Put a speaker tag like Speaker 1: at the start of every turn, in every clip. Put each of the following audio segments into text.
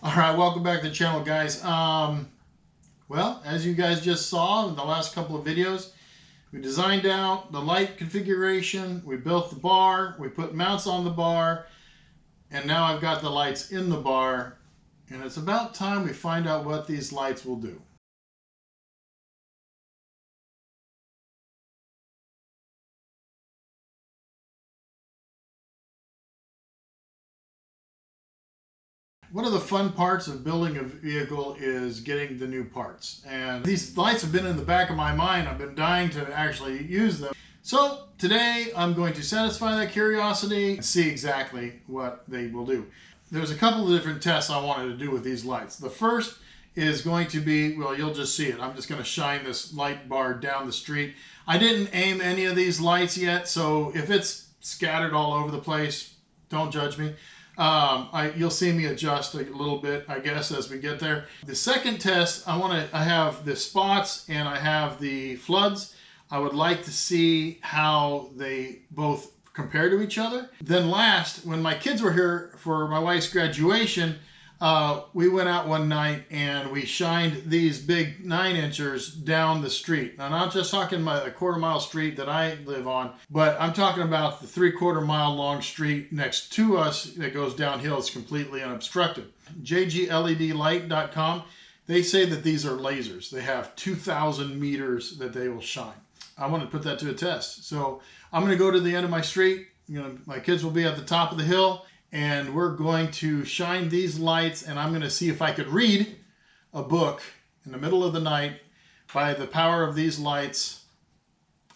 Speaker 1: All right, welcome back to the channel, guys. Well, as you guys just saw in the last couple of videos, we designed out the light configuration, we built the bar, we put mounts on the bar, and now I've got the lights in the bar, and it's about time we find out what these lights will do. One of the fun parts of building a vehicle is getting the new parts. And these lights have been in the back of my mind. I've been dying to actually use them. So today I'm going to satisfy that curiosity and see exactly what they will do. There's a couple of different tests I wanted to do with these lights. The first is going to be, well, you'll just see it. I'm just going to shine this light bar down the street. I didn't aim any of these lights yet, so if it's scattered all over the place, don't judge me. You'll see me adjust a little bit, I guess, as we get there. The second test, I have the spots and I have the floods. I would like to see how they both compare to each other. Then last, when my kids were here for my wife's graduation, we went out one night and we shined these big 9-inchers down the street. Now, not just talking about a quarter-mile street that I live on, but I'm talking about the 3/4 mile long street next to us that goes downhill. It's completely unobstructed. JIUGUANG they say that these are lasers. They have 2,000 meters that they will shine. I want to put that to a test. So I'm going to go to the end of my street. My kids will be at the top of the hill, and we're going to shine these lights, and I'm going to see if I could read a book in the middle of the night by the power of these lights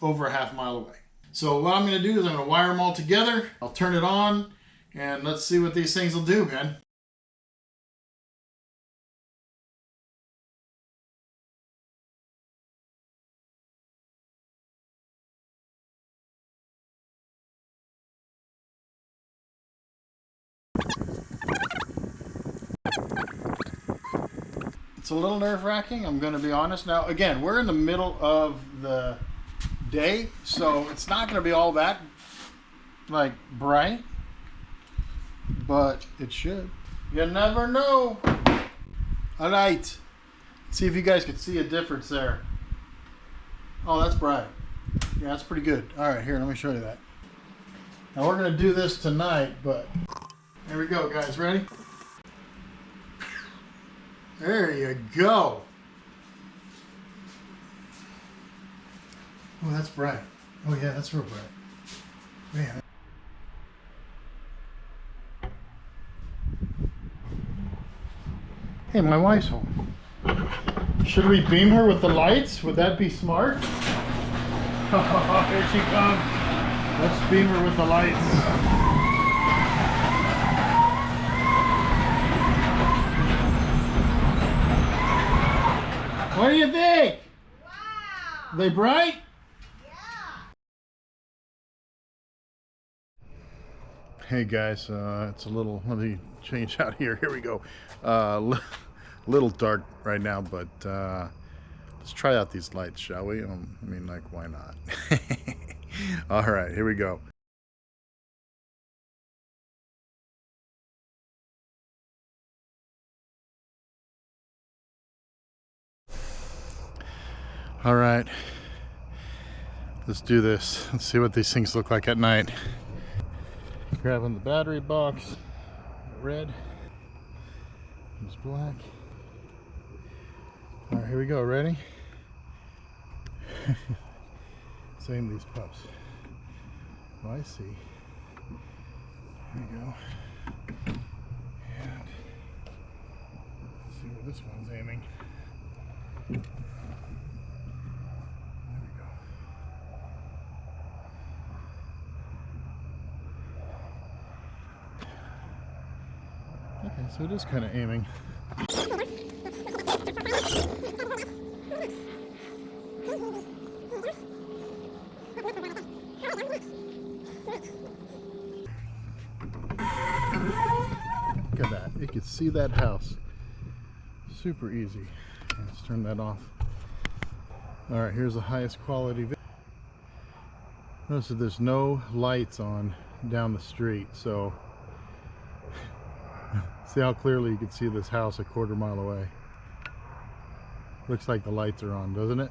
Speaker 1: over a half mile away. So what I'm going to do is I'm going to wire them all together. I'll turn it on, and let's see what these things will do, man. It's a little nerve-wracking, I'm going to be honest. Now, again, we're in the middle of the day, so it's not going to be all that, like, bright, but it should. You never know. All right. See if you guys can see a difference there. Oh, that's bright. Yeah, that's pretty good. All right, here, let me show you that. Now, we're going to do this tonight, but here we go, guys. Ready? There you go. Oh, that's bright. Oh, yeah, that's real bright. Man. Hey, my wife's home. Should we beam her with the lights? Would that be smart? Oh, here she comes. Let's beam her with the lights. What do you think? Wow! Are they bright? Yeah. Hey guys, it's a little, let me change out here. Here we go. Little dark right now, but let's try out these lights, shall we? I mean, like, why not? All right, here we go. All right, let's do this. Let's see what these things look like at night. Grabbing the battery box, red, it's black. All right, here we go, ready? Same these pups. Oh, I see. There we go. And let's see where this one's aiming. Okay, so it is kind of aiming. Look at that. You can see that house. Super easy. Let's turn that off. Alright, here's the highest quality video. Notice that there's no lights on down the street, so See how clearly you can see this house a quarter mile away. Looks like the lights are on, doesn't it?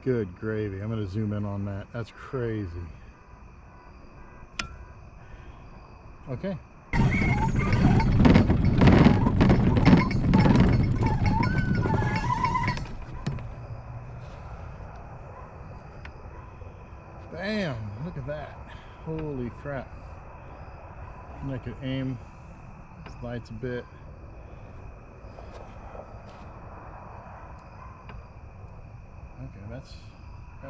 Speaker 1: Good gravy. I'm going to zoom in on that. That's crazy. Okay. Bam! Look at that. Holy crap. And I could aim these lights a bit. Okay, that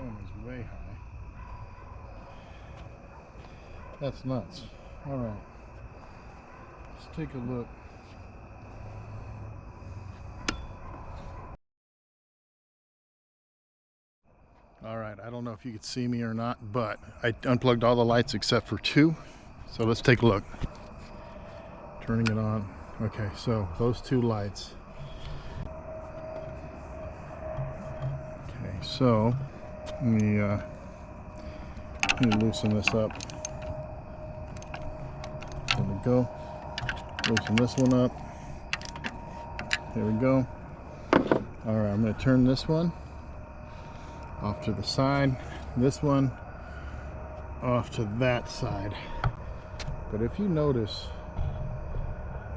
Speaker 1: one was way high. That's nuts. All right, let's take a look. All right, I don't know if you could see me or not, but I unplugged all the lights except for two. So let's take a look. Turning it on. Okay, so those two lights. Okay, so let me loosen this up. There we go. Loosen this one up. There we go. All right, I'm going to turn this one off to the side. This one off to that side. But if you notice,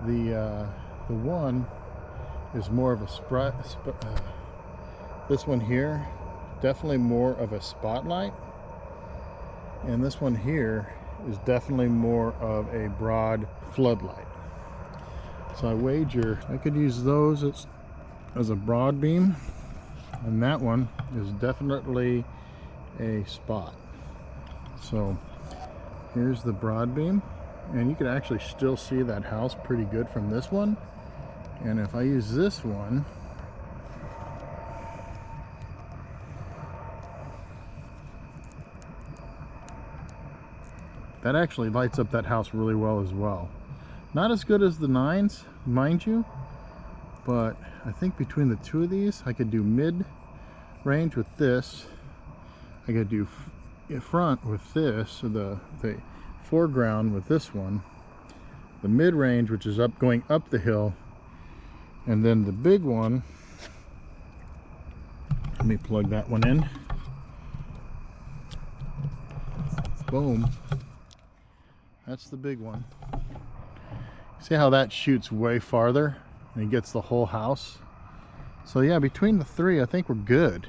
Speaker 1: the one is more of a this one here, definitely more of a spotlight, and this one here is definitely more of a broad floodlight. So I wager I could use those as a broad beam, and that one is definitely a spot. So here's the broad beam, and you can actually still see that house pretty good from this one. And if I use this one, that actually lights up that house really well as well. Not as good as the 9s, mind you, but I think between the two of these, I could do mid range with this. I could do front with this, or the foreground with this one, the mid range, which is going up the hill, and then the big one. Let me plug that one in. Boom. That's the big one. See how that shoots way farther and it gets the whole house? So yeah, between the three, I think we're good.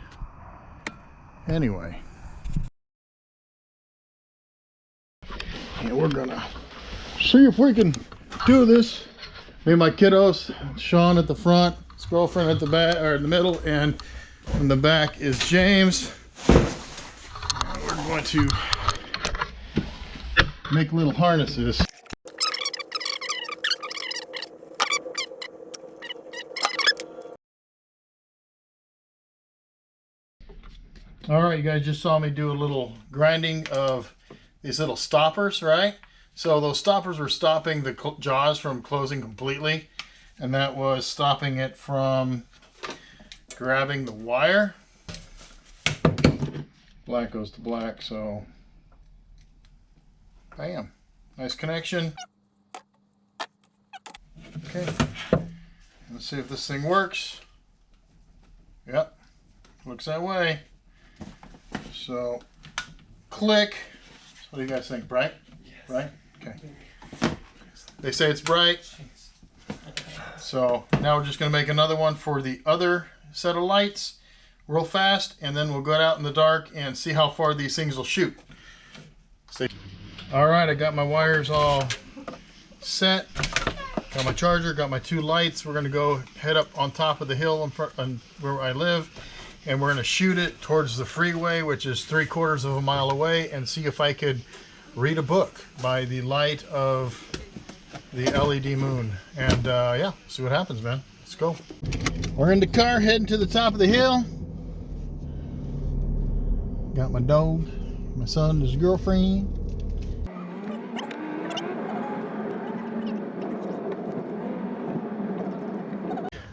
Speaker 1: Anyway. And we're gonna see if we can do this. Me and my kiddos, Sean at the front, his girlfriend at the back, or in the middle, and in the back is James. And we're going to make little harnesses. All right, you guys just saw me do a little grinding of these little stoppers, right? So those stoppers were stopping the jaws from closing completely, and that was stopping it from grabbing the wire. Black goes to black, so bam, nice connection. Okay, let's see if this thing works. Yep, looks that way. So click. So what do you guys think? Bright? Yes. Bright? Okay. They say it's bright. So now we're just going to make another one for the other set of lights real fast, and then we'll go out in the dark and see how far these things will shoot. All right, I got my wires all set. Got my charger, got my two lights. We're going to go head up on top of the hill in front where I live, and we're going to shoot it towards the freeway, which is 3/4 of a mile away, and see if I could read a book by the light of the LED moon. And yeah, see what happens, man. Let's go. We're in the car heading to the top of the hill. Got my dog, my son, his girlfriend.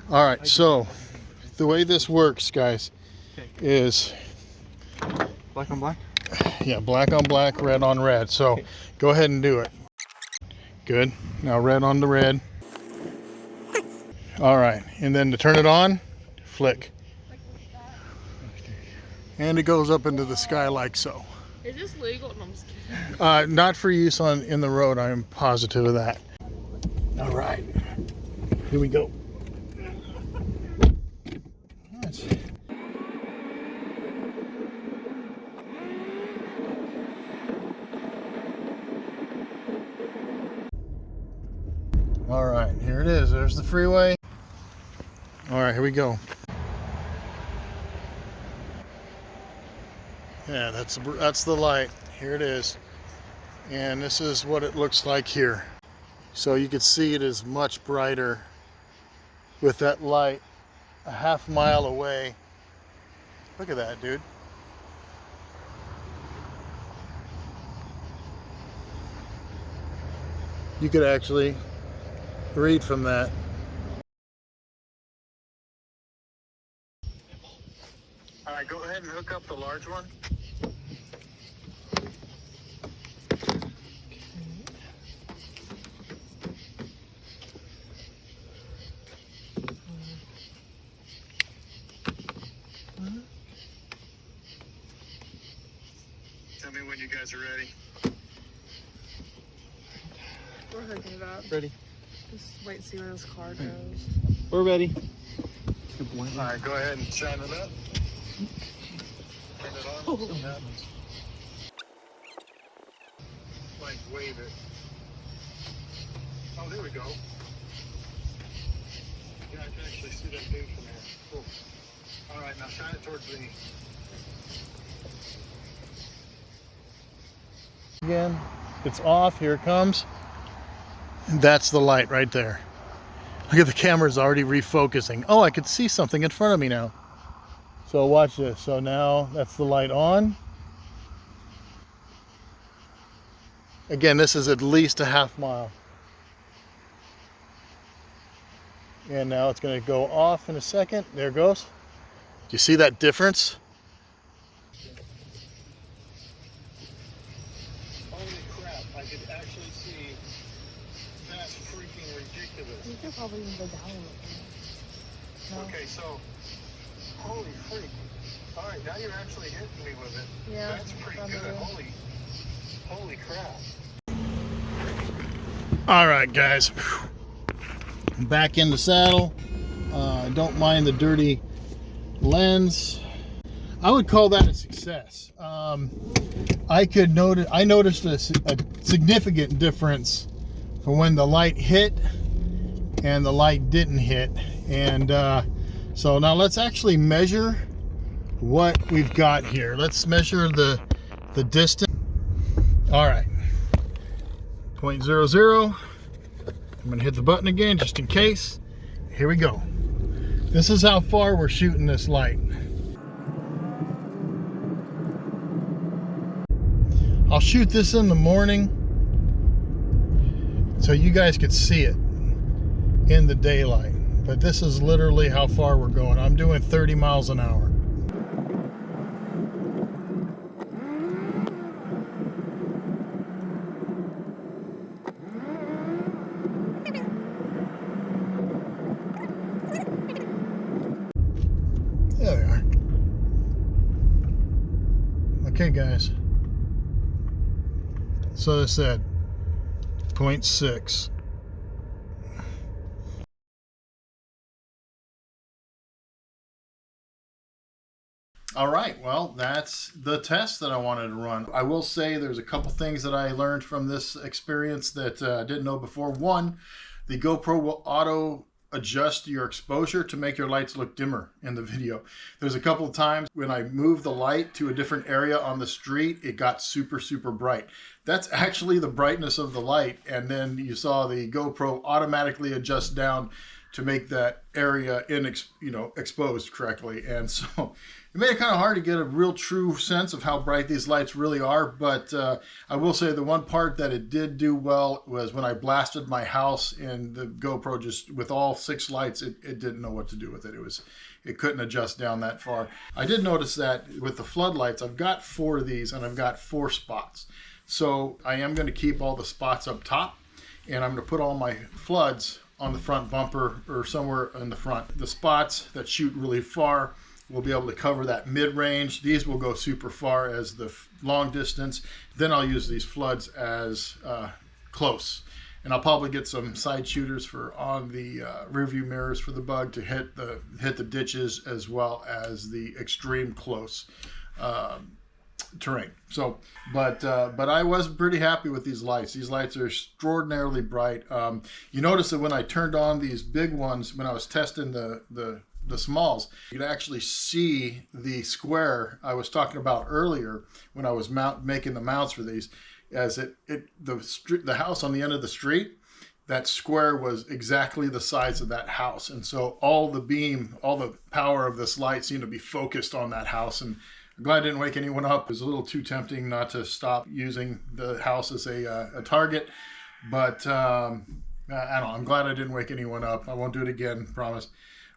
Speaker 1: All right, so the way this works, guys, is
Speaker 2: black on black?
Speaker 1: Yeah, black on black, red on red. So go ahead and do it. Good. Now red on the red. All right, and then to turn it on, flick.
Speaker 3: Like that.
Speaker 1: And it goes up into the sky like so.
Speaker 3: Is this legal? No, I'm just kidding.
Speaker 1: Not for use in the road, I am positive of that. All right, here we go. All right, here it is. There's the freeway. All right, here we go. Yeah, that's the light. Here it is. And this is what it looks like here. So you can see it is much brighter with that light a half mile away. Look at that, dude. You could actually read from that. All right, go ahead and hook up the large one. Tell me when you guys are ready.
Speaker 3: We're hooking it up.
Speaker 2: Ready.
Speaker 3: Just wait and see where this car goes.
Speaker 2: We're ready.
Speaker 1: All right, go ahead and shine it up. Turn it on.
Speaker 3: Oh.
Speaker 1: Like wave it. Oh, there we go. Yeah, I can actually see that dude from there. Cool. All right, now shine it towards me. Again, it's off. Here it comes. And that's the light right there. Look at the camera's already refocusing. Oh, I could see something in front of me now. So watch this. So now that's the light on. Again, this is at least a half mile. And now it's going to go off in a second. There it goes. Do you see that difference? Holy crap, I could actually see. That's freaking ridiculous.
Speaker 3: You could probably even go down a little bit. No.
Speaker 1: Okay, so, holy freak. All right, now you're actually hitting me with it.
Speaker 3: Yeah,
Speaker 1: That's pretty
Speaker 3: probably
Speaker 1: good.
Speaker 3: will.
Speaker 1: Holy crap. All right, guys. Back in the saddle. Don't mind the dirty lens. I would call that a success. I noticed a significant difference from when the light hit and the light didn't hit. And so now let's actually measure what we've got here. Let's measure the distance. All right, 0.00. I'm gonna hit the button again just in case. Here we go. This is how far we're shooting this light. I'll shoot this in the morning so you guys could see it in the daylight. But this is literally how far we're going. I'm doing 30 miles an hour. There they are. Okay, guys. So they said 0.6. All right, well, that's the test that I wanted to run. I will say there's a couple things that I learned from this experience that I didn't know before. One, the GoPro will auto adjust your exposure to make your lights look dimmer in the video. There's a couple of times when I moved the light to a different area on the street, it got super, super bright. That's actually the brightness of the light. And then you saw the GoPro automatically adjust down to make that area exposed correctly. And so it made it kind of hard to get a real true sense of how bright these lights really are. But I will say the one part that it did do well was when I blasted my house, and the GoPro, just with all 6 lights, it didn't know what to do with it. It couldn't adjust down that far. I did notice that with the floodlights, I've got 4 of these and I've got 4 spots. So I am going to keep all the spots up top. and I'm going to put all my floods on the front bumper or somewhere in the front. The spots that shoot really far will be able to cover that mid-range. These will go super far as the long distance. Then I'll use these floods as close. And I'll probably get some side shooters for on the rear view mirrors for the Bug to hit the ditches as well as the extreme close terrain. So, but I was pretty happy with these lights. These lights are extraordinarily bright. You notice that when I turned on these big ones, when I was testing the smalls, you could actually see the square I was talking about earlier when I was making the mounts for these. As the house on the end of the street, that square was exactly the size of that house, and so all the power of this light seemed to be focused on that house. And I'm glad I didn't wake anyone up. It was a little too tempting not to stop using the house as a target, but I don't know. I'm glad I didn't wake anyone up. I won't do it again, promise.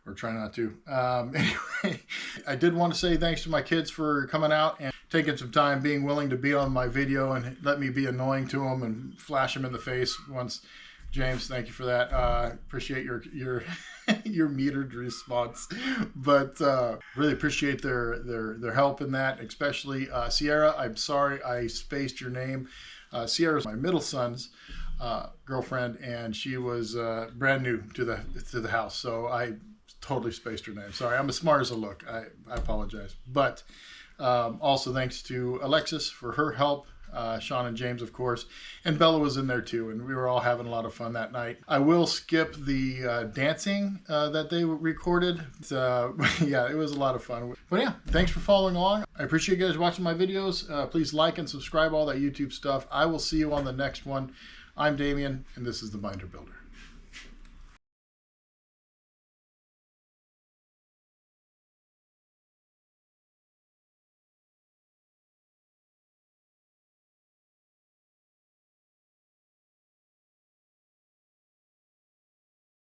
Speaker 1: Or try not to. Anyway, I did want to say thanks to my kids for coming out and taking some time, being willing to be on my video and let me be annoying to them and flash them in the face once. James, thank you for that. Appreciate your metered response, but really appreciate their help in that, especially Sierra. I'm sorry I spaced your name. Sierra's my middle son's girlfriend, and she was brand new to the house, so I totally spaced her name. Sorry, I'm as smart as I look. I apologize. But also thanks to Alexis for her help, Sean and James, of course, and Bella was in there too, and we were all having a lot of fun that night. I will skip the dancing that they recorded. Yeah, it was a lot of fun. But yeah, thanks for following along. I appreciate you guys watching my videos. Please like and subscribe, all that YouTube stuff. I will see you on the next one. I'm Damien, and this is the Binder Builder.